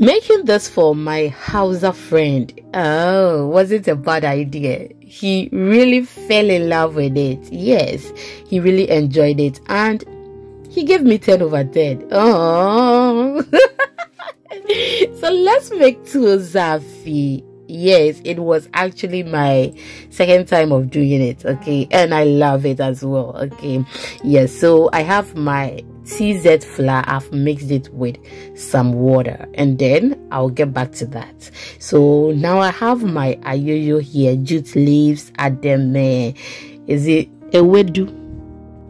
Making this for my Hausa friend, oh, was it a bad idea? He really fell in love with it. Yes, he really enjoyed it, and he gave me 10 over 10. Oh. So let's make Tuo Zaafi. Yes, it was actually my second time of doing it, okay, and I love it as well, okay. Yes, so I have my TZ flour. I've mixed it with some water, and then I'll get back to that. So now I have my ayoyo here, jute leaves, ademé. Is it ewedu,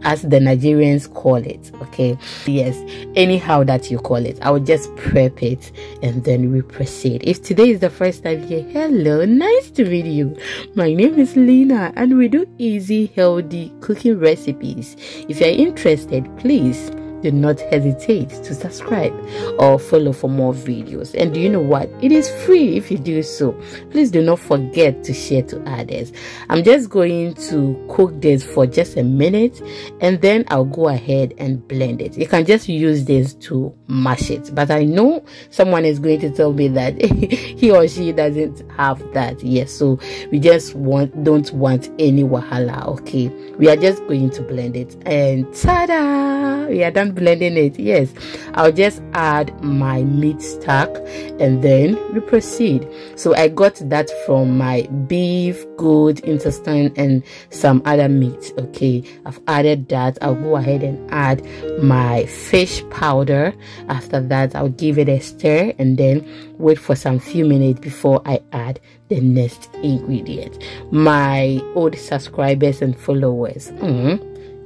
as the Nigerians call it, okay? Yes, anyhow that you call it, I will just prep it and then we proceed. If today is the first time here, hello, nice to meet you. My name is Lena, and we do easy, healthy cooking recipes. If you're interested, please do not hesitate to subscribe or follow for more videos. And do you know what? It is free if you do so. Please do not forget to share to others. I'm just going to cook this for just a minute, and then I'll go ahead and blend it. You can just use this to mash it, but I know someone is going to tell me that he or she doesn't have that. Yes, so we just don't want any wahala, okay? We are just going to blend it, and ta-da, we are done blending it. Yes, I'll just add my meat stock and then we proceed. So I got that from my beef, goat, intestine, and some other meat, okay. I've added that. I'll go ahead and add my fish powder. After that, I'll give it a stir and then wait for some few minutes before I add the next ingredient. My old subscribers and followers,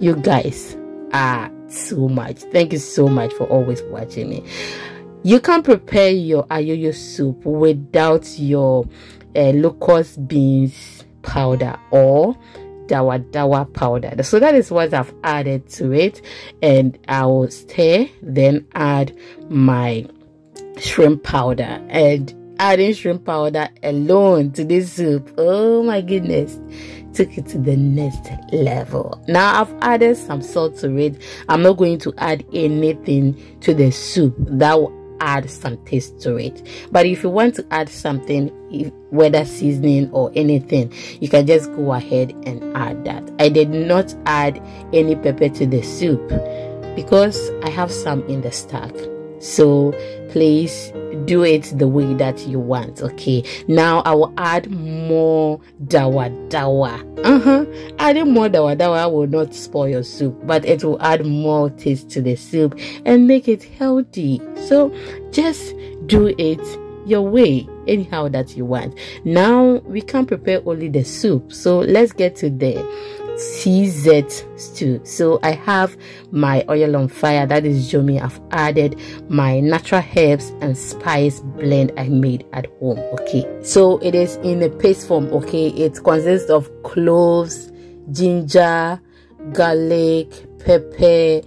you guys are so much. Thank you so much for always watching me. You can prepare your ayoyo soup without your locust beans powder or Dawadawa powder. So that is what I've added to it, and I will stir, then add my shrimp powder. And adding shrimp powder alone to this soup, oh my goodness, took it to the next level. Now I've added some salt to it. I'm not going to add anything to the soup. That will add some taste to it, but if you want to add something, whether seasoning or anything, you can just go ahead and add that. I did not add any pepper to the soup because I have some in the stock, so please do it the way that you want, okay. Now I will add more Dawadawa. Adding more Dawadawa will not spoil your soup, but it will add more taste to the soup and make it healthy. So just do it your way, anyhow that you want. Now we can prepare only the soup, so let's get to the TZ stew. So I have my oil on fire, that is Dzomi. I've added my natural herbs and spice blend I made at home, okay. So it is in a paste form, okay. It consists of cloves, ginger, garlic, pepper,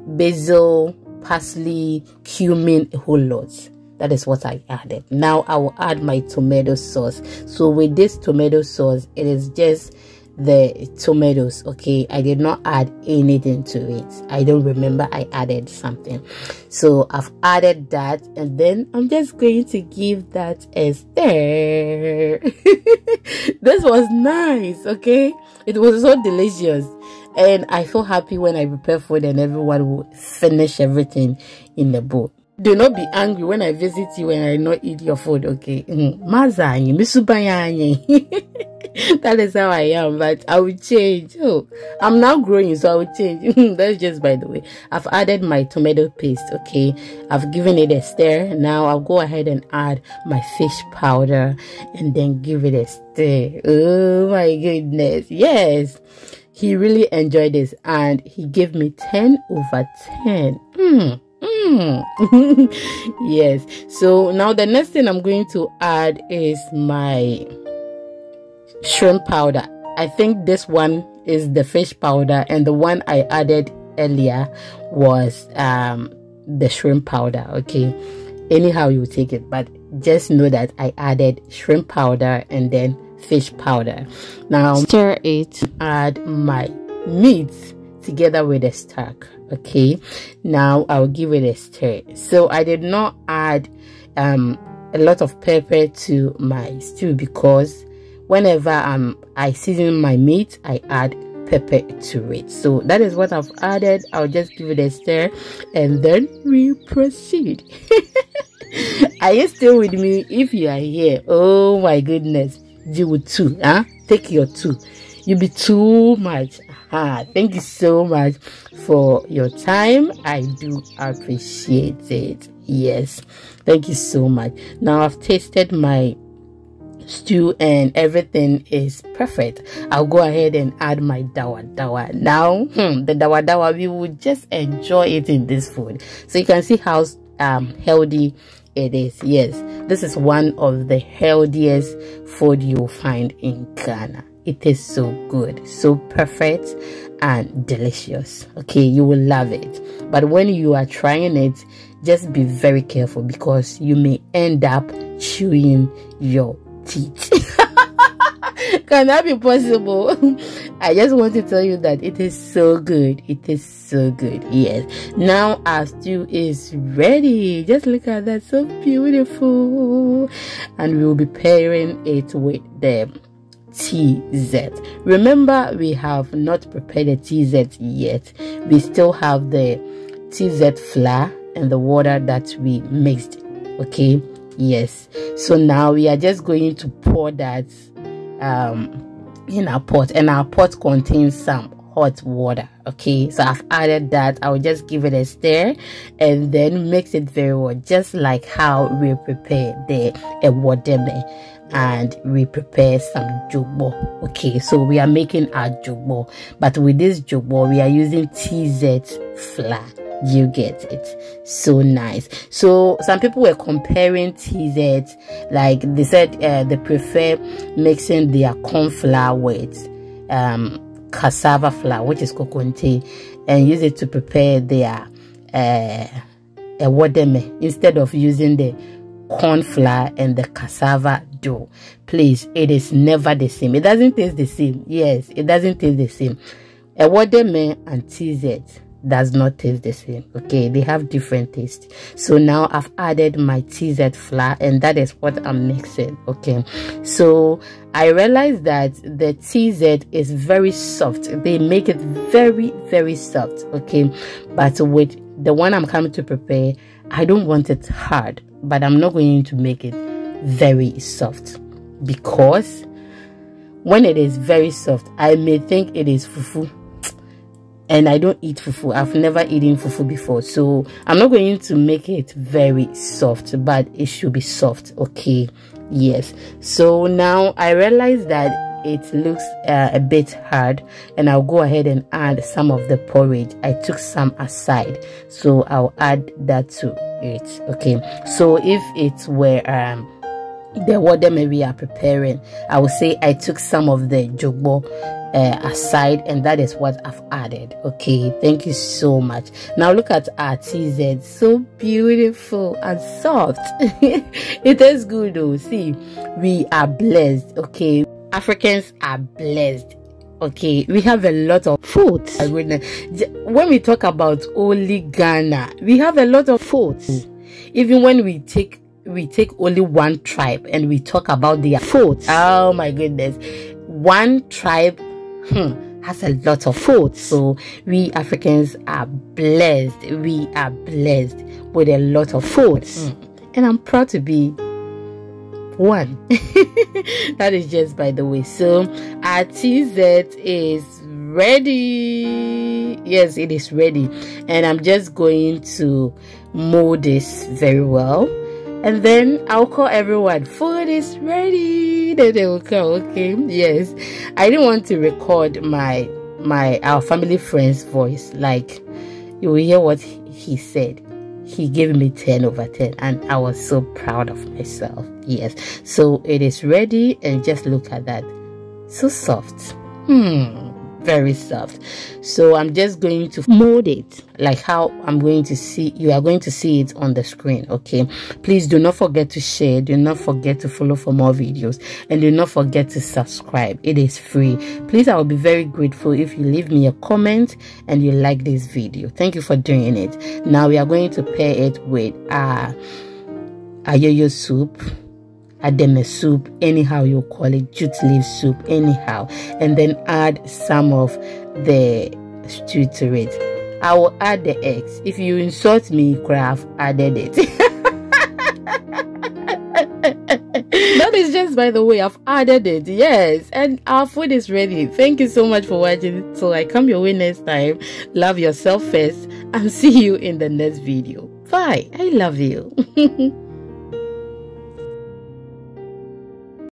basil, parsley, cumin, a whole lot. That is what I added. Now I will add my tomato sauce. So with this tomato sauce, it is just the tomatoes, okay. I did not add anything to it. I don't remember I added something. So I've added that, and then I'm just going to give that a stir. This was nice, okay. It was so delicious, and I feel happy when I prepare food and everyone will finish everything in the bowl. Do not be angry when I visit you and I not eat your food, okay. That is how I am, but I will change. Oh, I'm now growing, so I will change. That's just by the way. I've added my tomato paste, okay. I've given it a stir. Now I'll go ahead and add my fish powder and then give it a stir. Oh my goodness, yes. He really enjoyed this and he gave me 10 over 10. Yes, so now the next thing I'm going to add is my shrimp powder. I think this one is the fish powder, and the one I added earlier was the shrimp powder, okay. Anyhow you take it, but just know that I added shrimp powder and then fish powder. Now stir it, add my meat together with the stock. Okay, now I'll give it a stir. So I did not add a lot of pepper to my stew because whenever I season my meat, I add pepper to it. So that is what I've added. I'll just give it a stir and then we proceed. Are you still with me? If you are here, oh my goodness, do with 2, huh? Take your 2. You be too much. Thank you so much for your time. I do appreciate it. Yes, thank you so much. Now I've tasted my stew and everything is perfect. I'll go ahead and add my Dawadawa. Now the Dawadawa, we will just enjoy it in this food. So you can see how healthy it is. Yes, this is one of the healthiest food you'll find in Ghana. It is so good, so perfect and delicious. Okay, you will love it. But when you are trying it, just be very careful because you may end up chewing your teeth. Can that be possible? I just want to tell you that it is so good. It is so good. Yes. Now our stew is ready. Just look at that, so beautiful. And we will be pairing it with the TZ. Remember, we have not prepared the TZ yet. We still have the TZ flour and the water that we mixed. Okay, yes. So now we are just going to pour that in our pot, and our pot contains some hot water. Okay, so I've added that. I'll just give it a stir and then mix it very well, just like how we prepare the ademé and we prepare some jobo. Okay, so we are making our jobo, but with this jobo we are using TZ flour. You get it? So nice. So some people were comparing TZ, like they said they prefer mixing their corn flour with cassava flour, which is kokonte, and use it to prepare their ademé instead of using the corn flour and the cassava dough. Please, it is never the same. It doesn't taste the same. Yes, it doesn't taste the same. Ademé and TZ does not taste the same. Okay, they have different tastes. So now I've added my TZ flour and that is what I'm mixing. Okay, so I realized that the TZ is very soft. They make it very, very soft. Okay, but with the one I'm coming to prepare, I don't want it hard, but I'm not going to make it very soft, because when it is very soft, I may think it is fufu, and I don't eat fufu. I've never eaten fufu before, so I'm not going to make it very soft, but it should be soft. Okay, yes. So now I realize that it looks a bit hard, and I'll go ahead and add some of the porridge. I took some aside, so I'll add that to it. Okay, so if it were the ademé we are preparing, I would say I took some of the jobo aside, and that is what I've added. Okay, thank you so much. Now look at our TZ, so beautiful and soft. It is good though. See, we are blessed. Okay, Africans are blessed. Okay, we have a lot of foods. When we talk about only Ghana, we have a lot of foods. Even when we take only one tribe and we talk about their foods, oh my goodness, one tribe has a lot of food. So we Africans are blessed. We are blessed with a lot of food, and I'm proud to be one. That is just by the way. So our TZ is ready. Yes, it is ready, and I'm just going to mold this very well, and then I'll call everyone, food is ready. Then they will come. Okay, yes, I didn't want to record our family friend's voice. Like, you will hear what he said. He gave me 10 over 10, and I was so proud of myself. Yes, so it is ready, and just look at that, so soft. very soft. So I'm just going to mold it like how I'm going to see, you are going to see it on the screen. Okay, please do not forget to share, do not forget to follow for more videos, and do not forget to subscribe. It is free. Please, I will be very grateful if you leave me a comment and you like this video. Thank you for doing it. Now we are going to pair it with ayoyo soup, ademé soup, anyhow you call it, jute leaf soup, anyhow, and then add some of the stew to it. I will add the eggs. If you insult me, you could have added it. That is just by the way, I've added it, yes, and our food is ready. Thank you so much for watching. So I come your way next time. Love yourself first, and see you in the next video. Bye. I love you.